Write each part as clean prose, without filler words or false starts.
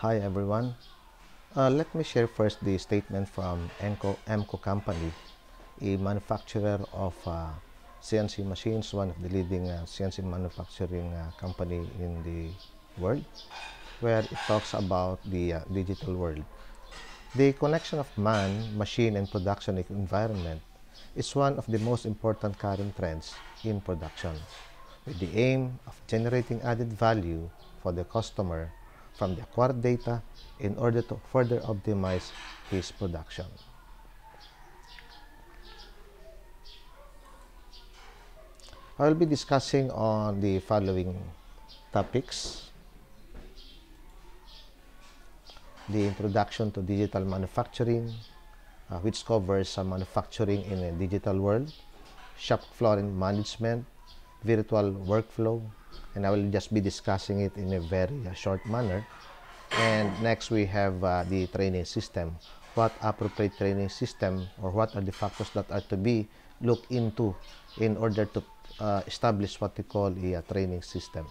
Hi everyone. Let me share first the statement from EMCO Company, a manufacturer of CNC machines, one of the leading CNC manufacturing company in the world, where it talks about the digital world. The connection of man, machine, and production environment is one of the most important current trends in production, with the aim of generating added value for the customer from the acquired data in order to further optimize his production. I will be discussing on the following topics: the introduction to digital manufacturing, which covers manufacturing in a digital world, shop floor management, virtual workflow, and I will just be discussing it in a very short manner. And next we have the training system. What appropriate training system, or what are the factors that are to be looked into in order to establish what we call a training system.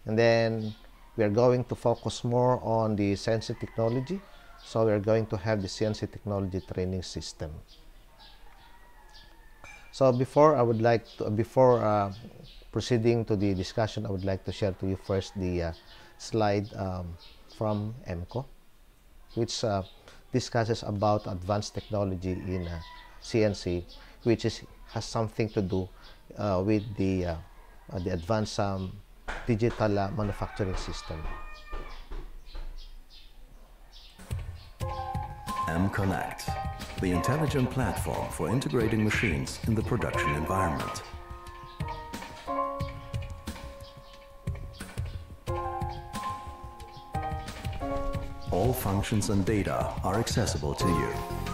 And then we are going to focus more on the CNC technology. So we are going to have the CNC technology training system. So before proceeding to the discussion, I would like to share to you first the slide from EMCO, which discusses about advanced technology in CNC, which has something to do with the advanced digital manufacturing system. M-Connect, the intelligent platform for integrating machines in the production environment. All functions and data are accessible to you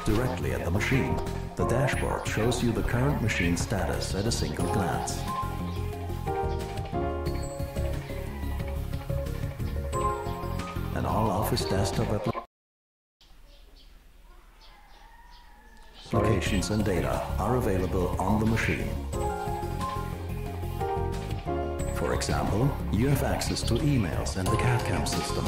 directly at the machine. The dashboard shows you the current machine status at a single glance. An all-office desktop applications and data are available on the machine. For example, you have access to emails and the CAD/CAM system.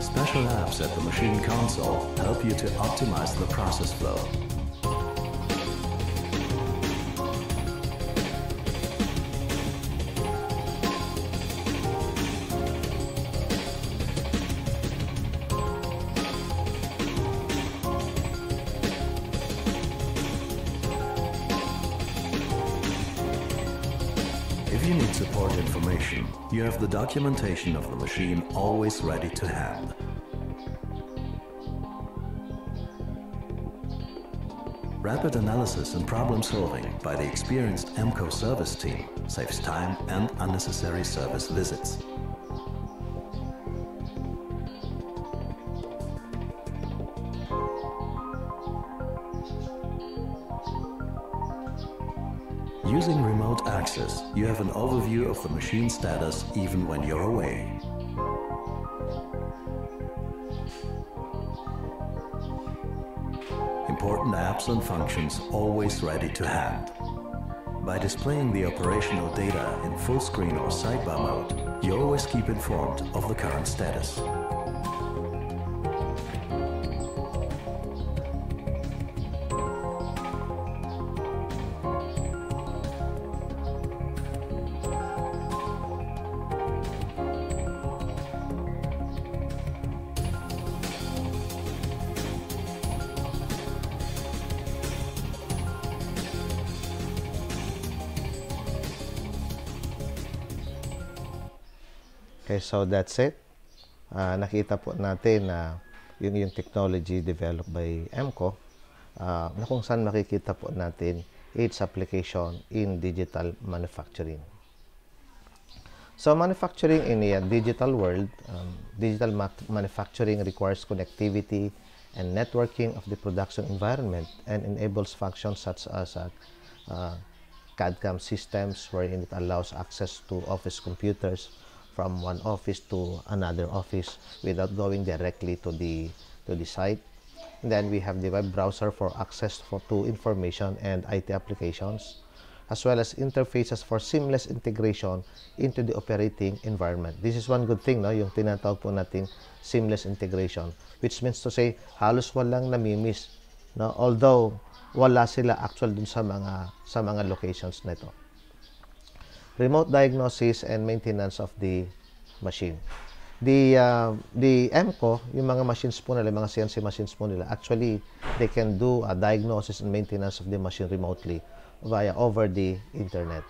Special apps at the machine console help you to optimize the process flow. If you need support information, you have the documentation of the machine always ready to hand. Rapid analysis and problem solving by the experienced EMCO service team saves time and unnecessary service visits. Using remote access, you have an overview of the machine status even when you're away. Important apps and functions always ready to hand. By displaying the operational data in full screen or sidebar mode, you always keep informed of the current status. Okay, so that's it. Nakita po natin na yung technology developed by EMCO, na kung saan makikita po natin its application in digital manufacturing. So manufacturing in a digital world, digital manufacturing requires connectivity and networking of the production environment and enables functions such as CAD/CAM systems, wherein it allows access to office computers from one office to another office without going directly to the site. And then we have the web browser for access to information and IT applications, as well as interfaces for seamless integration into the operating environment. This is one good thing, no? Yung tinatawag po nating seamless integration, which means to say, halos walang namimiss, no? Although, wala sila actual dun sa mga locations na ito. Remote diagnosis and maintenance of the machine. The MCO, yung mga machines po nila, mga CNC machines po nila, actually, they can do a diagnosis and maintenance of the machine remotely via over the internet,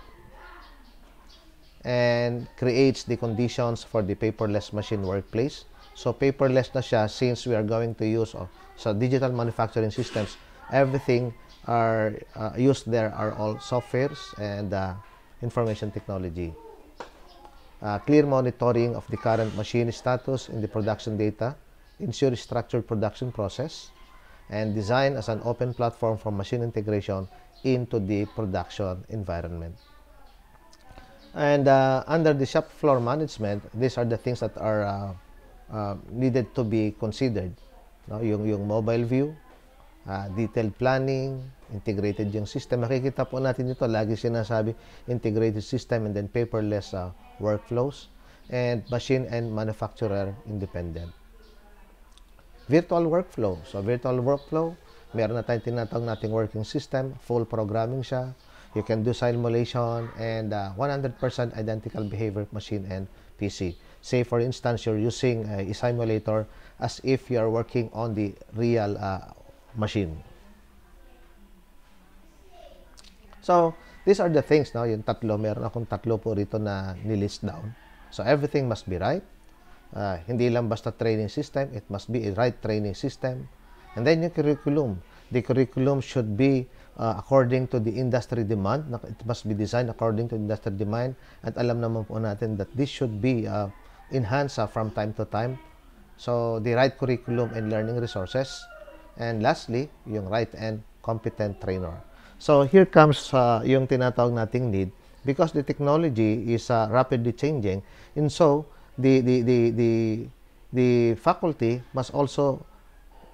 and creates the conditions for the paperless machine workplace. So paperless na siya since we are going to use sa digital manufacturing systems, everything are used there are all softwares and information technology. Clear monitoring of the current machine status in the production data, ensure structured production process, and design as an open platform for machine integration into the production environment. And under the shop floor management, these are the things that are needed to be considered. No? Yung mobile view, detailed planning, integrated yung system. Makikita po natin ito, lagi sinasabi, integrated system and then paperless workflows, and machine and manufacturer independent. Virtual workflow. So, virtual workflow, meron na tayong tinatawag nating working system, full programming siya. You can do simulation and 100% identical behavior machine and PC. Say, for instance, you're using a simulator as if you are working on the real machine. So, these are the things, no? Yung tatlo, meron akong tatlo po rito na nilist down. So, everything must be right. Hindi lang basta training system, it must be a right training system. And then yung curriculum. The curriculum should be according to the industry demand. It must be designed according to industry demand. At alam naman po natin that this should be enhanced from time to time. So, the right curriculum and learning resources. And lastly, yung right and competent trainer. So, here comes yung tinatawag nating need, because the technology is rapidly changing, and so the faculty must also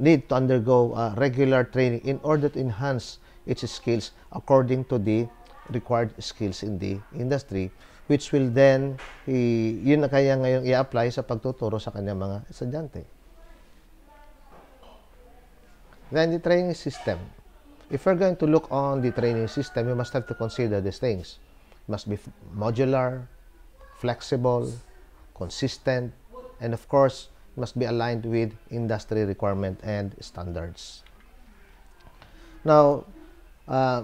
need to undergo regular training in order to enhance its skills according to the required skills in the industry, which will then, yun na kaya ngayon i-apply sa pagtuturo sa kanyang mga estudyante. Then, the training system. If we're going to look on the training system, we must have to consider these things. It must be modular, flexible, consistent, and of course, must be aligned with industry requirement and standards. Now,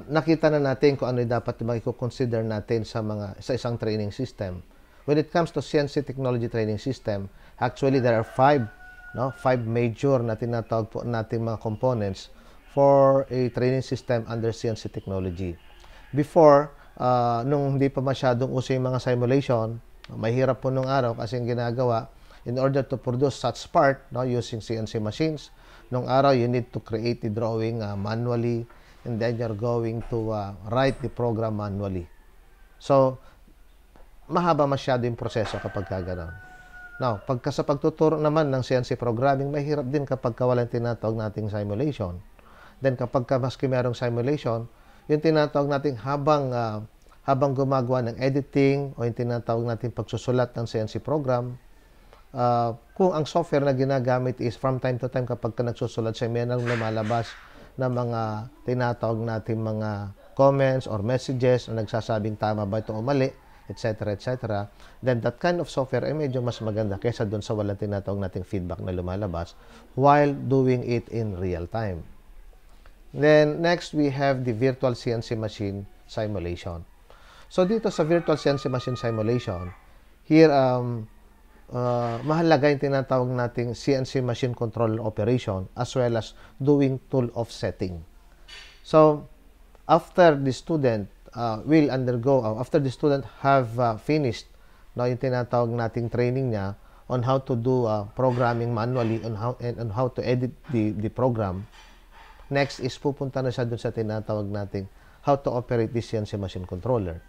nakita na natin kung ano dapat i-consider natin sa isang training system. When it comes to CNC technology training system, actually there are five major na tinatawag po natin mga components for a training system under CNC technology. Before, nung hindi pa masyadong uso yung mga simulation, mahirap po nung araw kasi yung ginagawa, in order to produce such part, using CNC machines, nung araw you need to create the drawing manually, and then you're going to write the program manually. So, mahaba masyado yung proseso kapag gano'n. Now, sa pagtuturo naman ng CNC programming, mahirap din kapag walang tinatawag nating simulation. Then, kapag maski merong simulation, yung tinatawag nating habang gumagawa ng editing o yung tinatawag nating pagsusulat ng CNC program, kung ang software na ginagamit is from time to time kapag nagsusulat siya, may nang lumalabas na mga tinatawag nating mga comments or messages na nagsasabing tama ba ito o mali, etc., etc., then that kind of software ay medyo mas maganda kaysa doon sa walang tinatawag nating feedback na lumalabas while doing it in real time. Then, next, we have the virtual CNC machine simulation. So, dito sa virtual CNC machine simulation, here, mahalaga yung tinatawag nating CNC machine control operation as well as doing tool offsetting. So, after the student after the student have finished yung tinatawag nating training niya on how to do programming manually, on how to edit the program, next is pupunta na siya dun sa tinatawag nating how to operate the CNC machine controller.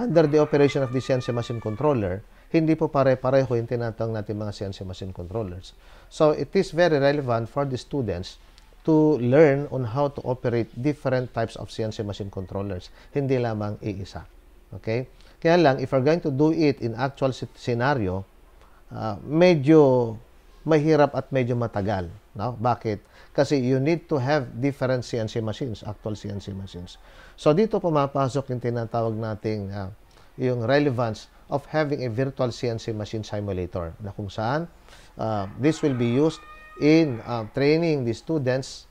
Under the operation of the CNC machine controller, hindi po pare-pareho yung tinatawag natin mga CNC machine controllers. So, it is very relevant for the students to learn on how to operate different types of CNC machine controllers. Hindi lamang iisa. Okay? Kaya lang, if you're going to do it in actual scenario, medyo mahirap at medyo matagal. No? Bakit? Kasi you need to have different CNC machines, actual CNC machines. So, dito pumapasok yung tinatawag nating yung relevance of having a virtual CNC machine simulator na kung saan this will be used in training the students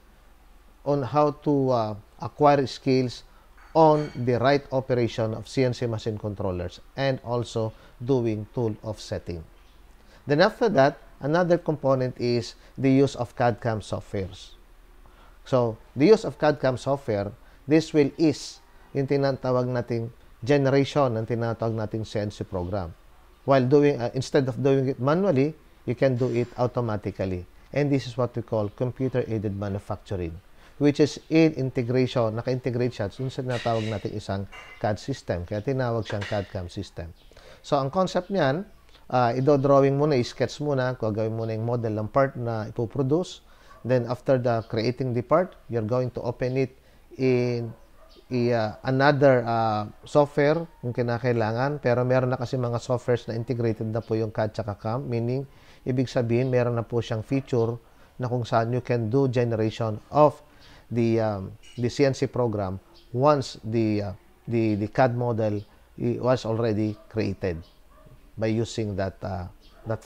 on how to acquire skills on the right operation of CNC machine controllers and also doing tool offsetting. Then after that, another component is the use of CAD/CAM softwares. So, the use of CAD/CAM software, this will ease yung tinatawag nating generation ng tinatawag nating CNC program. While doing, instead of doing it manually, you can do it automatically. And this is what we call computer-aided manufacturing, which is in integration, naka-integrate siya sa tinatawag natin isang CAD system. Kaya tinawag siyang CAD/CAM system. So, ang concept niyan, i-drawing muna, i-sketch muna, gagawin muna yung model ng part na ipoproduce. Then, after creating the part, you're going to open it in another software kung kinakailangan. Pero meron na kasi mga softwares na integrated na po yung CAD tsaka CAM, meaning, ibig sabihin, meron na po siyang feature na kung saan you can do generation of the CNC program once the CAD model was already created by using that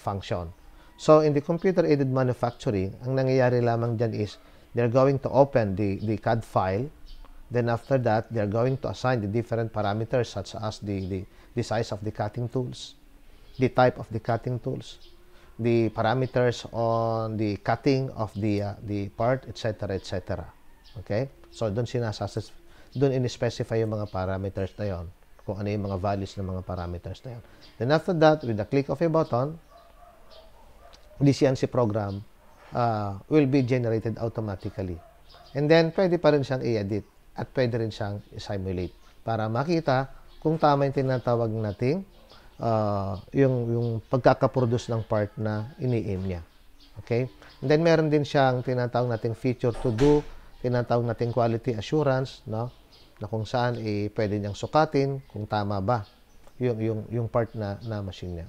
function. So in the computer-aided manufacturing, ang nangyayari lamang dyan is they're going to open the CAD file. Then after that, they're going to assign the different parameters such as the size of the cutting tools, the type of the cutting tools, the parameters on the cutting of the part, etc., etc. Okay? So, doon in-specify yung mga parameters na yon, kung ano yung mga values ng mga parameters na yon. Then after that, with the click of a button, the CNC program will be generated automatically. And then, pwede pa rin siyang i-edit at pwede rin siyang i-simulate para makita kung tama yung tinatawag nating yung pagkakaproduce ng part na ini-aim niya. Okay? And then, meron din siyang tinatawag nating feature to do, tinatawag nating quality assurance, no? Na kung saan pwede niyang sukatin kung tama ba yung part na machine niya.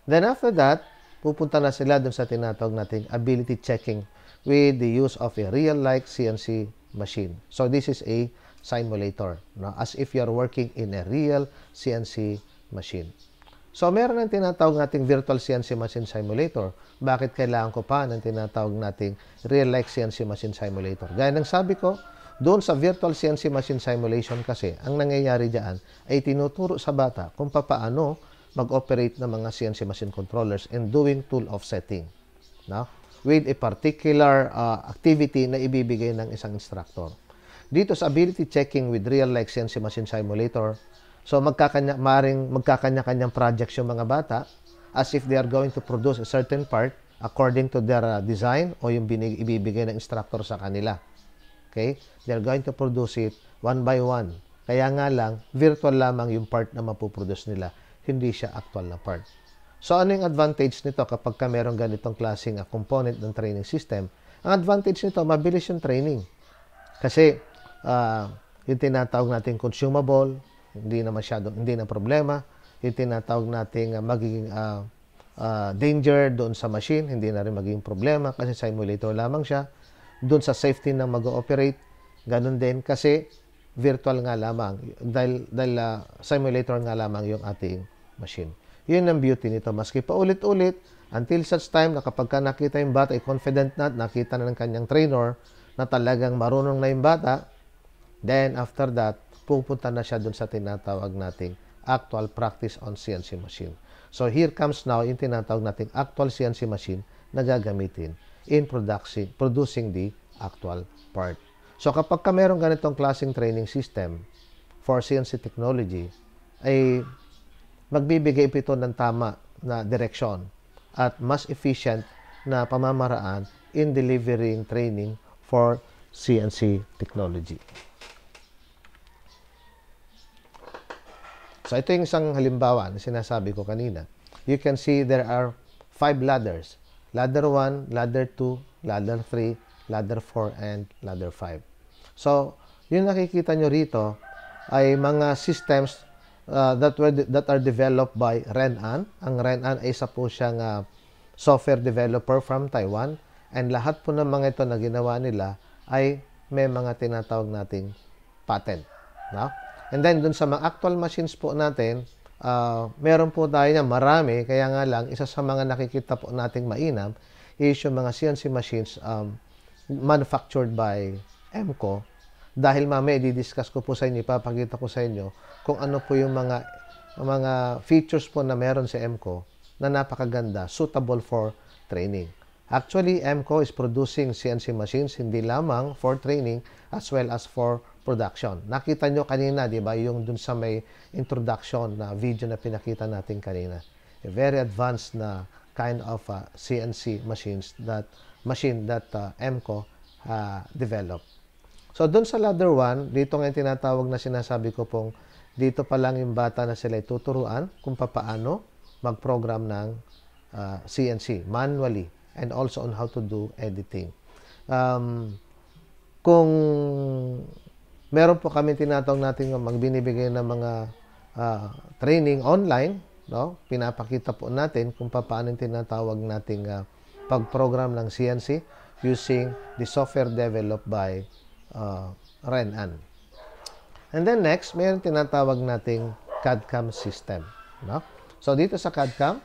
Then after that, pupunta na sila dun sa tinatawag nating ability checking with the use of a real-like CNC machine. So this is a simulator, no? As if you're working in a real CNC machine. So, meron ng tinatawag nating virtual CNC machine simulator. Bakit kailangan ko pa ng tinatawag nating real-like CNC machine simulator? Gaya ng sabi ko, doon sa virtual CNC machine simulation kasi, ang nangyayari dyan ay tinuturo sa bata kung paano mag-operate ng mga CNC machine controllers and doing tool offsetting, no? With a particular activity na ibibigay ng isang instructor. Dito sa ability checking with real-like CNC machine simulator, so, magkakanya-kanyang projects yung mga bata as if they are going to produce a certain part according to their design o yung ibibigay ng instructor sa kanila. Okay? They are going to produce it one by one. Kaya nga lang, virtual lamang yung part na mapuproduce nila. Hindi siya actual na part. So, ano yung advantage nito kapag meron ganitong klaseng component ng training system? Ang advantage nito, mabilis yung training. Kasi, yung tinatawag natin consumable, hindi na problema. Yung tinatawag nating magiging danger doon sa machine, hindi na rin magiging problema kasi simulator lamang siya. Doon sa safety ng mag-ooperate, ganun din kasi virtual nga lamang dahil simulator nga lamang yung ating machine. Yun ang beauty nito. Maski pa ulit-ulit, until such time na kapag nakita yung bata ay confident na, nakita na ng kanyang trainer na talagang marunong na yung bata, then after that, pupunta na siya dun sa tinatawag nating actual practice on CNC machine. So, here comes now yung tinatawag nating actual CNC machine na gagamitin in producing the actual part. So, kapag mayroong ganitong klaseng training system for CNC technology, ay magbibigay ito ng tama na direksyon at mas efficient na pamamaraan in delivering training for CNC technology. So, ito yung isang halimbawa na sinasabi ko kanina. You can see there are 5 ladders. Ladder 1, ladder 2, ladder 3, ladder 4, and ladder 5. So, yung nakikita nyo rito ay mga systems that are developed by Renan. Ang Renan ay isa po siyang software developer from Taiwan. And lahat po ng mga ito na ginawa nila ay may mga tinatawag nating patent. No? And then, dun sa mga actual machines po natin, meron po tayo na marami, kaya nga lang, isa sa mga nakikita po nating mainam is yung mga CNC machines manufactured by EMCO. Dahil mamaya, i-discuss ko po sa inyo, ipapakita ko sa inyo kung ano po yung mga features po na meron sa EMCO na napakaganda, suitable for training. Actually, EMCO is producing CNC machines hindi lamang for training as well as for production. Nakita nyo kanina, di ba, yung dun sa may introduction na video na pinakita natin kanina. A very advanced na kind of CNC machine that EMCO developed. So, dun sa ladder 1, dito nga yung tinatawag na sinasabi ko pong dito pa lang yung bata na sila tuturuan kung paano mag-program ng CNC manually and also on how to do editing. Kung meron po kami tinatawag natin magbinibigay ng mga training online, no? Pinapakita po natin kung paano tinatawag nating pag-program ng CNC using the software developed by Renan. And then next, mayroon tinatawag nating CAD/CAM system, no? So dito sa CAD/CAM,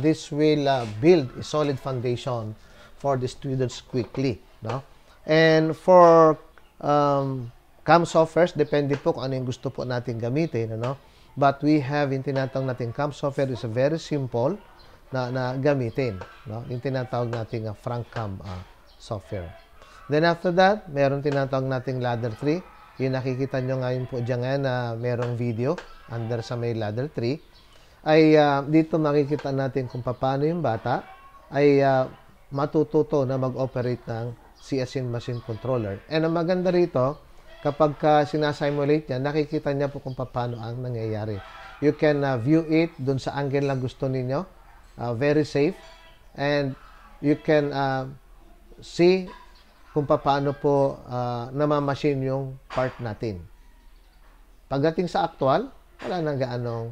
this will build a solid foundation for the students quickly, no? And for CAM softwares, depende po kung ano yung gusto po natin gamitin, ano? But we have yung tinatawag natin CAM software is a very simple na gamitin, no? Yung tinatawag natin FrankCAM software. Then after that, meron tinatawag nating ladder 3. Yung nakikita nyo ngayon po dyan ngayon na merong video under sa may ladder 3. Ay dito makikita natin kung paano yung bata ay matututo na mag-operate ng CNC machine controller. And ang maganda rito, kapag sinasimulate niya, nakikita niya po kung paano ang nangyayari. You can view it dun sa angle na gusto ninyo. Very safe. And you can see kung paano po namamachine yung part natin. Pagdating sa actual, wala nang gaanong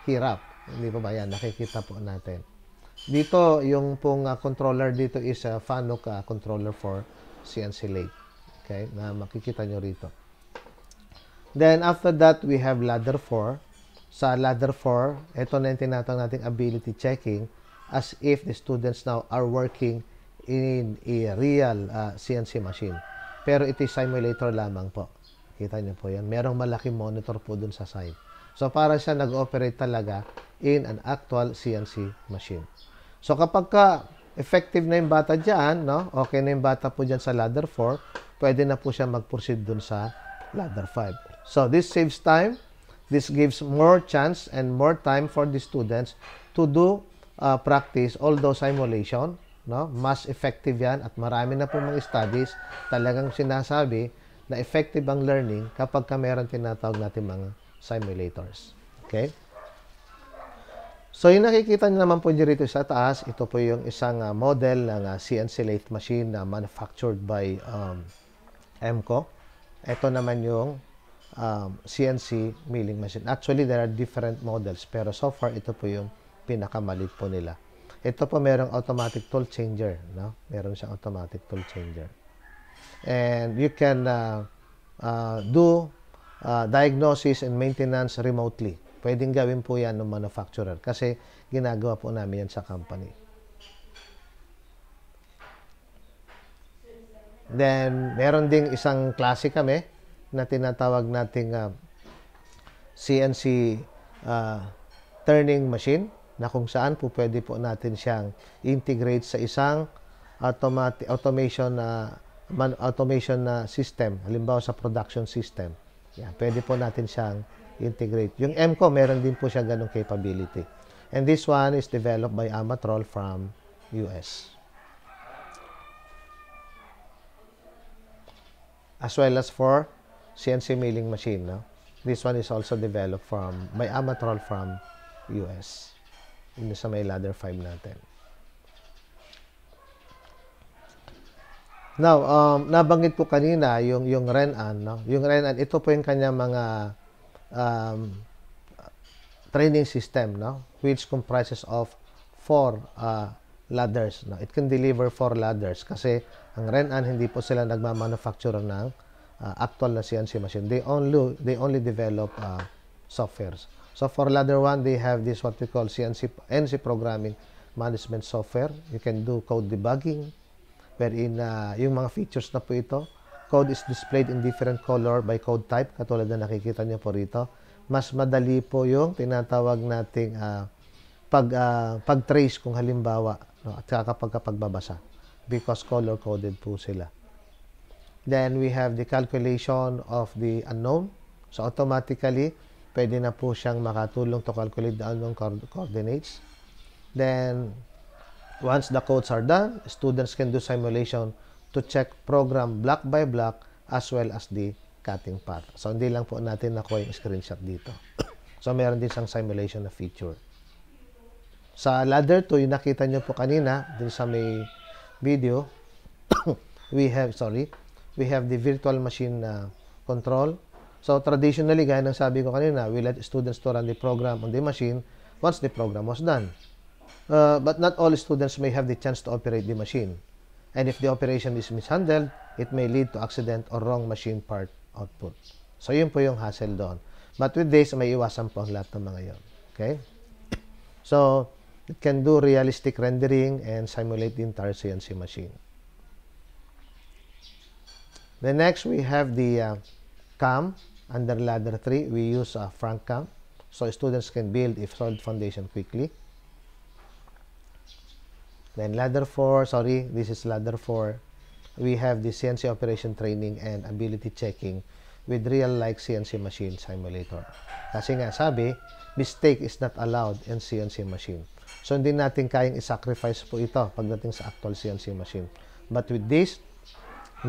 hirap. Hindi pa ba yan? Nakikita po natin. Dito, yung pong controller dito is a Fanuc controller for CNC lathe. Okay? Na makikita nyo rito. Then, after that, we have ladder 4. Sa ladder 4, ito na yung tinatawag nating ability checking as if the students now are working in a real CNC machine. Pero ito is simulator lamang po. Kita nyo po yan. Merong malaking monitor po dun sa side. So, para siya nag-operate talaga in an actual CNC machine. So, kapag effective na yung bata dyan, no? Okay na yung bata po dyan sa ladder 4, pwede na po siya mag-proceed dun sa ladder 5. So, this saves time. This gives more chance and more time for the students to do practice all those simulation. No? Mas effective yan at marami na po mga studies talagang sinasabi na effective ang learning kapag meron tinatawag natin mga simulators. Okay? So, yung nakikita nyo naman po dito sa taas, ito po yung isang model ng CNC lathe machine na manufactured by EMCO. Ito naman yung CNC milling machine. Actually, there are different models, pero so far, ito po yung pinakamalit po nila. Ito po merong automatic tool changer, no? Meron siyang automatic tool changer. And you can do diagnosis and maintenance remotely. Pwedeng gawin po yan ng manufacturer kasi ginagawa po namin yan sa company. Then, meron ding isang klase kami na tinatawag nating CNC turning machine na kung saan po pwede po natin siyang integrate sa isang automation na system. Halimbawa sa production system. Yan, pwede po natin siyang integrate. Yung EMCO, meron din po siya ganong capability. And this one is developed by Amatrol from US. As well as for CNC milling machine. No? This one is also developed by Amatrol from US. Yun sa may ladder 5 natin. Now, nabanggit po kanina yung RENAN, no? Yung RENAN, ito po yung kanya mga training system, no? Which comprises of 4 ladders, no? It can deliver 4 ladders kasi ang RENAN hindi po sila nagmamanufacture ng actual na CNC machine. They only develop softwares. So for ladder 1, they have this what we call NC programming management software. You can do code debugging, wherein yung mga features na po ito, code is displayed in different color by code type, katulad na nakikita niyo po rito. Mas madali po yung tinatawag nating pag-trace kung halimbawa, no, at saka kapag pagbabasa, because color-coded po sila. Then we have the calculation of the unknown. So automatically, pwede na po siyang makatulong to calculate the unknown coordinates. Then, once the codes are done, students can do simulation to check program block by block as well as the cutting path. So, hindi lang po natin nakuha yung screenshot dito. So, meron din siyang simulation na feature. Sa ladder 2, yung nakita nyo po kanina, din sa may video, we have the virtual machine control. So, traditionally, gaya ng sabi ko kanina, we let students to run the program on the machine once the program was done. But not all students may have the chance to operate the machine. And if the operation is mishandled, it may lead to accident or wrong machine part output. So, yun po yung hassle doon. But with this, may iwasan po ang lahat ng mga yun. Okay? So, it can do realistic rendering and simulate the entire CNC machine. Then next, we have the CAM. Under ladder 3, we use Frank CAM, so students can build a solid foundation quickly. Then ladder 4, this is ladder 4. We have the CNC operation training and ability checking with real-like CNC machine simulator. Kasi nga sabi, mistake is not allowed in CNC machine. So hindi natin kayang i-sacrifice po ito pagdating sa actual CNC machine. But with this,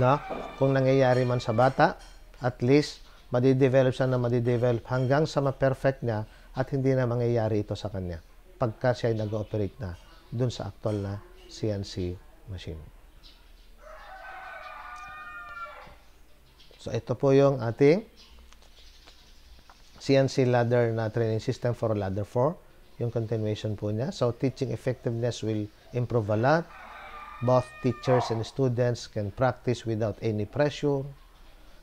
no, kung nangyayari man sa bata, at least madidevelop siya na madidevelop hanggang sa ma-perfect niya at hindi na mangyayari ito sa kanya pagka siya ay nag-ooperate na dun sa actual na CNC machine. So, ito po yung ating CNC ladder na training system for ladder 4. Yung continuation po niya. So, teaching effectiveness will improve a lot. Both teachers and students can practice without any pressure.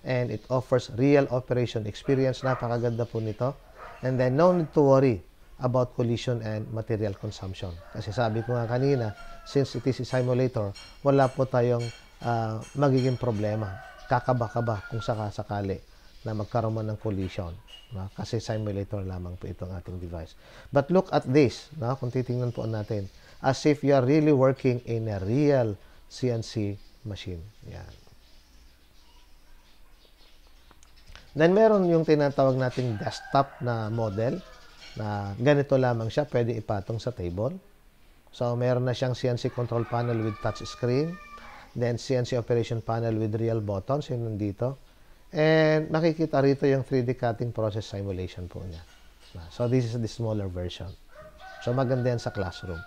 And it offers real operation experience. Napakaganda po nito. And then, no need to worry about collision and material consumption. Kasi sabi ko nga kanina, since it is a simulator, wala po tayong magiging problema. Kakaba-kaba kung sakasakali na magkaroon man ng collision. No? Kasi simulator lamang po itong ating device. But look at this, no? Kung titingnan po natin, as if you are really working in a real CNC machine. Yan. Then, meron yung tinatawag nating desktop na model na ganito lamang siya, pwede ipatong sa table. So, meron na siyang CNC control panel with touch screen. Then, CNC operation panel with real buttons, yun nandito. And, makikita rito yung 3D cutting process simulation po niya. So, this is the smaller version. So, maganda yan sa classroom.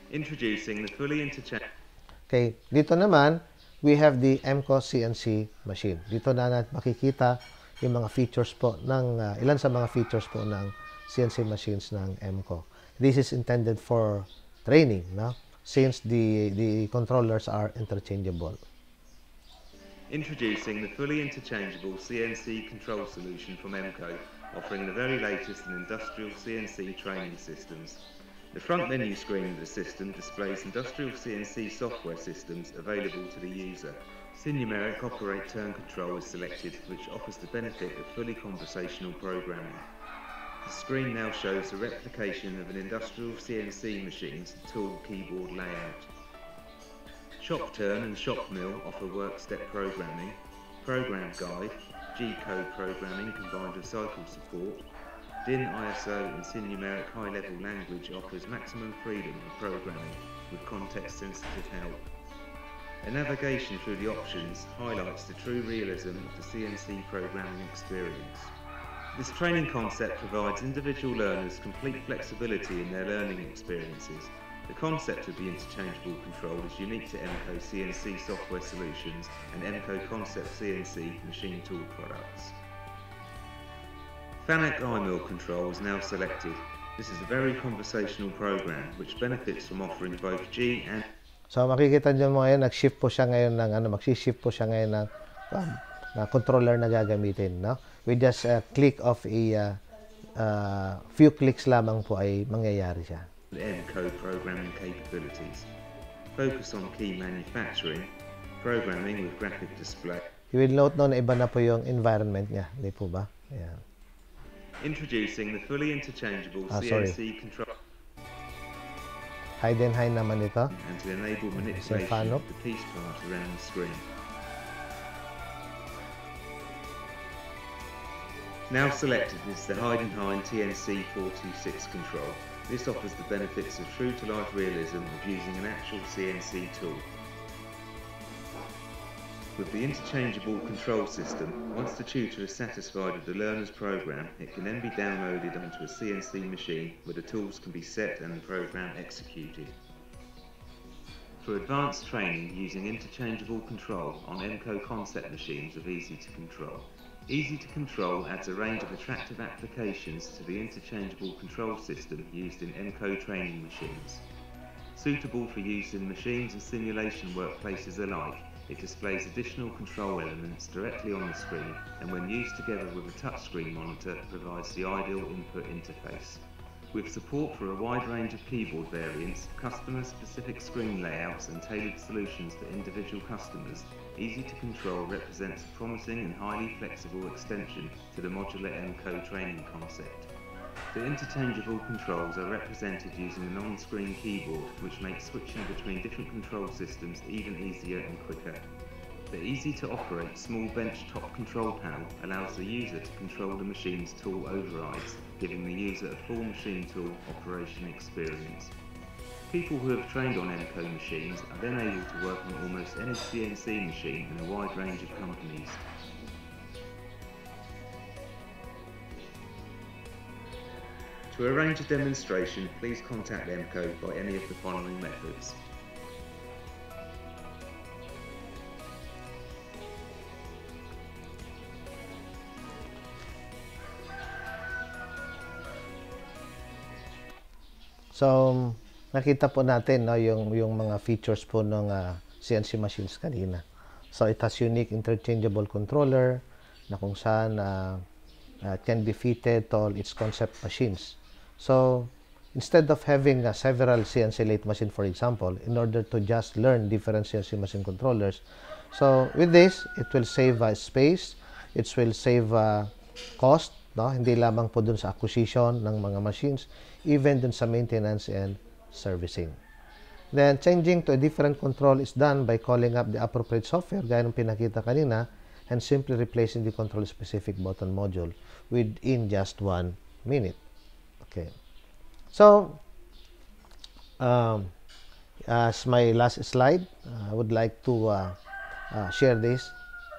Introducing the fully interchangeable. Okay, dito naman, we have the EMCO CNC machine. Dito na natin makikita yung mga features po ng, ilan sa mga features po ng CNC machines ng EMCO. This is intended for training, no? Since the controllers are interchangeable. Introducing the fully interchangeable CNC control solution from EMCO, offering the very latest in industrial CNC training systems. The front menu screen of the system displays industrial CNC software systems available to the user. Sinumeric Operate Turn Control is selected, which offers the benefit of fully conversational programming. The screen now shows a replication of an industrial CNC machine's tool keyboard layout. Shop Turn and Shop Mill offer work step programming, program guide, G-code programming combined with cycle support. DIN, ISO and Sinumeric high-level language offers maximum freedom of programming with context-sensitive help. A navigation through the options highlights the true realism of the CNC programming experience. This training concept provides individual learners complete flexibility in their learning experiences. The concept of the interchangeable control is unique to EMCO CNC software solutions and EMCO Concept CNC machine tool products. FANUC iMill control is now selected. This is a very conversational program which benefits from offering both G and... So makikita nyo mo ngayon, nag-shift po siya ngayon ng mag-shift po siya ngayon ng na controller na gagamitin, no? With just a click of a few clicks lamang po ay mangyayari siya. EMCO programming capabilities. Focus on key manufacturing, programming with graphic display. You will note no na iba na po yung environment niya, hindi po ba? Yeah. Introducing the fully interchangeable CNC control. Hide and hide naman ito. And to enable manipulation of the piece part around the screen. Now selected is the Hide and Hide TNC 426 control. This offers the benefits of true-to-life realism of using an actual CNC tool. With the interchangeable control system, once the tutor is satisfied with the learner's program, it can then be downloaded onto a CNC machine where the tools can be set and the program executed. For advanced training using interchangeable control on EMCO concept machines of Easy to Control. Easy to Control adds a range of attractive applications to the interchangeable control system used in EMCO training machines. Suitable for use in machines and simulation workplaces alike, it displays additional control elements directly on the screen, and when used together with a touchscreen monitor, provides the ideal input interface. With support for a wide range of keyboard variants, customer-specific screen layouts and tailored solutions for individual customers, Easy to Control represents a promising and highly flexible extension to the modular EMCO training concept. The interchangeable controls are represented using a non-screen keyboard, which makes switching between different control systems even easier and quicker. The easy-to-operate small bench-top control panel allows the user to control the machine's tool overrides, giving the user a full machine tool operation experience. People who have trained on EMCO machines are then able to work on almost any CNC machine in a wide range of companies. To arrange a demonstration, please contact EMCO by any of the following methods. So, nakita po natin no, yung mga features po ng CNC machines kanina. So, it has unique interchangeable controller na kung saan can be fitted to all its concept machines. So, instead of having several CNC lathe machine, for example, in order to just learn different CNC machine controllers, so with this, it will save space, it will save cost, no? Hindi lamang po dun sa acquisition ng mga machines, even dun sa maintenance and servicing. Then, changing to a different control is done by calling up the appropriate software, gaya ng pinakita kanina, and simply replacing the control-specific button module within just 1 minute. Okay. So, as my last slide, I would like to share this.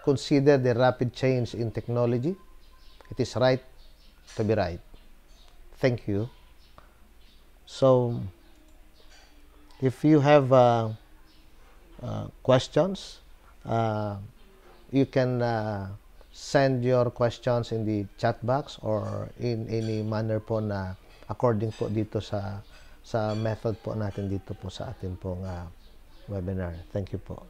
Consider the rapid change in technology. It is right to be right. Thank you. So, if you have questions, you can send your questions in the chat box or in any manner po na according po dito sa method po natin dito po sa ating pong webinar. Thank you po.